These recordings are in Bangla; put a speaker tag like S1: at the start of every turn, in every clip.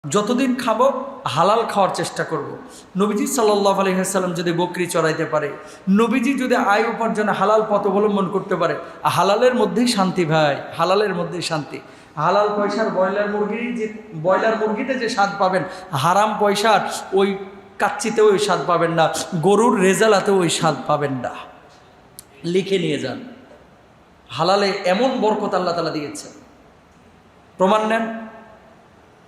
S1: যতদিন খাবো হালাল খাওয়ার চেষ্টা করব। নবীজি সাল্লাল্লাহু আলাইহি ওয়াসাল্লাম যদি বকরি চড়াইতে পারে, নবীজি যদি আয় উপার্জনে হালাল পথ অবলম্বন করতে পারে, হালালের মধ্যেই শান্তি ভাই, হালালের মধ্যেই শান্তি। হালাল পয়সার ব্রয়লার মুরগিতে যে স্বাদ পাবেন, হারাম পয়সার ওই কাচ্চিতেও ওই স্বাদ পাবেন না, গরুর রেজালাতেও ওই স্বাদ পাবেন না। লিখে নিয়ে যান, হালালে এমন বরকত আল্লাহ তাআলা দিয়েছেন। প্রমাণ নেন।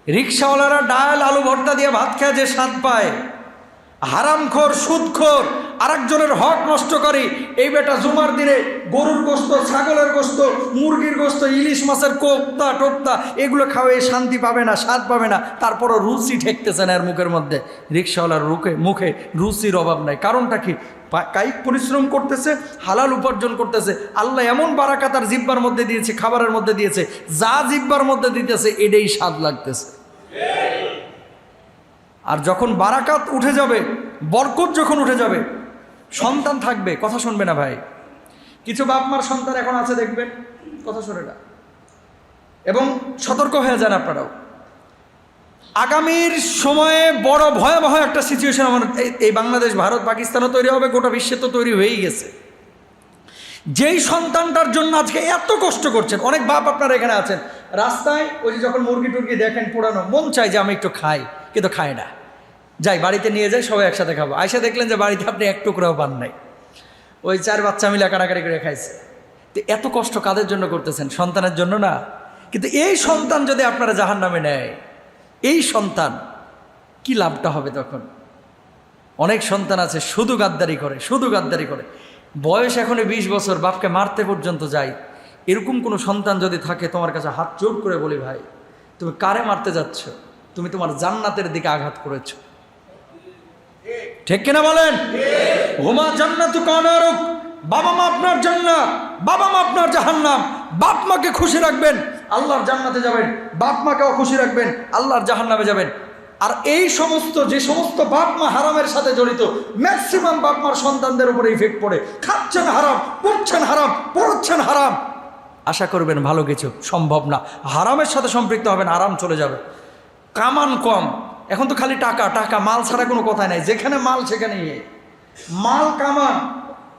S1: রিক্সাওয়ালারা ডাল আলু ভর্তা দিয়ে ভাত খায় যে স্বাদ পায়, হারামখোর সুদখোর আরেকজনের হক নষ্ট করে, এই বেটা জুমার দিনে গরুর গোস্ত, ছাগলের গোস্ত, মুরগির গোস্ত, ইলিশ মাছের কোপ্তা টোপ্তা এগুলো খাওয়াই শান্তি পাবে না, স্বাদ পাবে না, তারপরও রুচি ঠেকতেছে না এর মুখের মধ্যে। রিক্সাওয়ালার মুখে রুচির অভাব নাই। কারণটা কি? কায়িক পরিশ্রম করতেছে, হালাল উপার্জন করতেছে। আল্লাহ এমন বারাকাত তার জিহ্বার মধ্যে দিয়েছে, খাবারের মধ্যে দিয়েছে, যা জিহ্বার মধ্যে দিতেছে এটাই স্বাদ লাগতেছে। আর যখন বারাকাত উঠে যাবে, বরকত যখন উঠে যাবে, সন্তান থাকবে, কথা শুনবে না ভাই। কিছু বাপ মার সন্তান এখন আছে দেখবেন, কথা শুনে না। এবং সতর্ক হয়ে যান আপনারাও, আগামীর সময়ে বড় ভয়াবহ একটা সিচুয়েশন আমার এই বাংলাদেশ, ভারত, পাকিস্তানও তৈরি হবে, গোটা বিশ্বে তো তৈরি হয়েই গেছে। যেই সন্তানটার জন্য আজকে এত কষ্ট করছেন, অনেক বাপ আপনারা এখানে আছেন, রাস্তায় ওই যে যখন মুরগি টুরগি দেখেন পোড়ানো, মন চায় যে আমি একটু খাই, কিন্তু খায় না। যাই বাড়িতে নিয়ে যাই, সবাই একসাথে খাবো। আয়সা দেখলেন যে বাড়িতে আপনি এক টুকরাও পান নাই, ওই 4 বাচ্চা মিলে কাটাকাটি করে খাইছে। তো এত কষ্ট কাদের জন্য করতেছেন? সন্তানের জন্য না? কিন্তু এই সন্তান যদি আপনারা জাহান্নামে নেয়, এই সন্তান কি লাভটা হবে তখন? অনেক সন্তান আছে শুধু গাদ্দারি করে, শুধু গাদ্দারি করে, বয়স এখনো 20 বছর, বাপকে মারতে পর্যন্ত যায়। এরকম কোনো সন্তান যদি থাকে, তোমার কাছে হাত জোড় করে বলি ভাই, তুমি কারে মারতে যাচ্ছ? তুমি তোমার জান্নাতের দিকে আঘাত করেছো, ঠিক কিনা বলেন? হুমা জান্নাতু কানারুক, বাবা মা আপনার জান্নাত, বাবা মা আপনার জাহান্নাম। বাপ মাকে খুশি রাখবেন, আল্লাহর জান্নাতে যাবেন, বাপ মাকেও খুশি রাখবেন, আল্লাহর জাহান্নামে যাবেন। আর এই সমস্ত যে সমস্ত বাপ মা হারামের সাথে জড়িত, ম্যাক্সিমাম বাপ মার সন্তানদের উপরে ইফেক্ট পড়ে। খাচ্ছেন হারাম, পড়ছেন হারাম, পড়ছেন হারাম, আশা করবেন ভালো কিছু সম্ভব না। হারামের সাথে সম্পৃক্ত হবেন, আরাম চলে যাবে। কামান কম, এখন তো খালি টাকা টাকা, মাল ছাড়া কোনো কথাই নাই। যেখানে মাল সেখানে মাল কামান,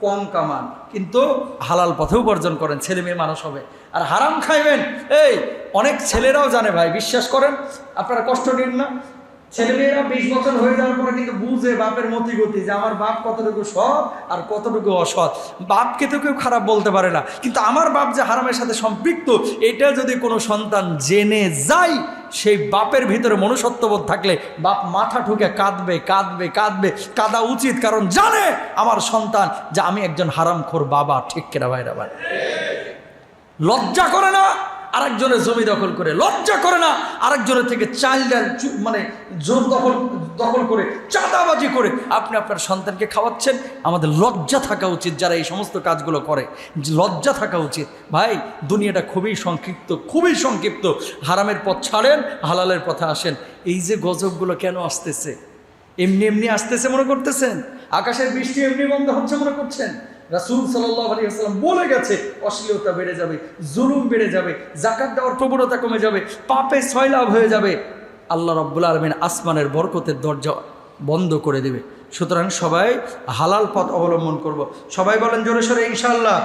S1: কম কামান, কিন্তু হালাল পথে উপার্জন করেন, ছেলে মেয়ে মানুষ হবে। আর হারাম খাইবেন, এই অনেক ছেলেরাও জানে ভাই, বিশ্বাস করেন, আপনারা কষ্ট নিন না। ছেলেমেয়েরা 20 বছর হয়ে যাওয়ার পরে কিন্তু বুঝে বাপের মতিগতি, যে আমার বাপ কতটুকু সৎ আর কতটুকু অসৎ। বাপকে তো কেউ খারাপ বলতে পারে না, কিন্তু আমার বাপ যে হারামের সাথে সম্পৃক্ত, এটা যদি কোনো সন্তান জেনে যায়, সেই বাপের ভিতরে মনুষ্যত্ববোধ থাকলে বাপ মাথা ঠুকে কাঁদবে, কাঁদবে, কাঁদবে। কাঁদা উচিত, কারণ জানে আমার সন্তান যে আমি একজন হারামখোর বাবা, ঠিক কিনা ভাইরা ভাই? লজ্জা করে না আরেকজনের জমি দখল করে, লজ্জা করে না আরেকজনের থেকে চাল ডাল মানে জোর দখল করে, চাঁদাবাজি করে আপনি আপনার সন্তানকে খাওয়াচ্ছেন। আমাদের লজ্জা থাকা উচিত, যারা এই সমস্ত কাজগুলো করে, লজ্জা থাকা উচিত। ভাই দুনিয়াটা খুবই সংক্ষিপ্ত, খুবই সংক্ষিপ্ত। হারামের পথ ছাড়েন, হালালের পথে আসেন। এই যে গজবগুলো কেন আসতেছে? এমনি এমনি আসতেছে মনে করতেছেন? আকাশের বৃষ্টি এমনি বন্ধ হচ্ছে মনে করছেন? রাসূল সাল্লাল্লাহু আলাইহি ওয়াসাল্লাম বলে গেছে, অশ্লীলতা বেড়ে যাবে, জুলুম বেড়ে যাবে, যাকাত দেওয়ার প্রবণতা কমে যাবে, পাপে সয়লাভ হয়ে যাবে, আল্লাহ রাব্বুল আলামিন আসমানের বরকতের দরজা বন্ধ করে দেবে। সুতরাং সবাই হালাল পথ অবলম্বন করব। সবাই বলেন জোরে সোরে ইনশাআল্লাহ।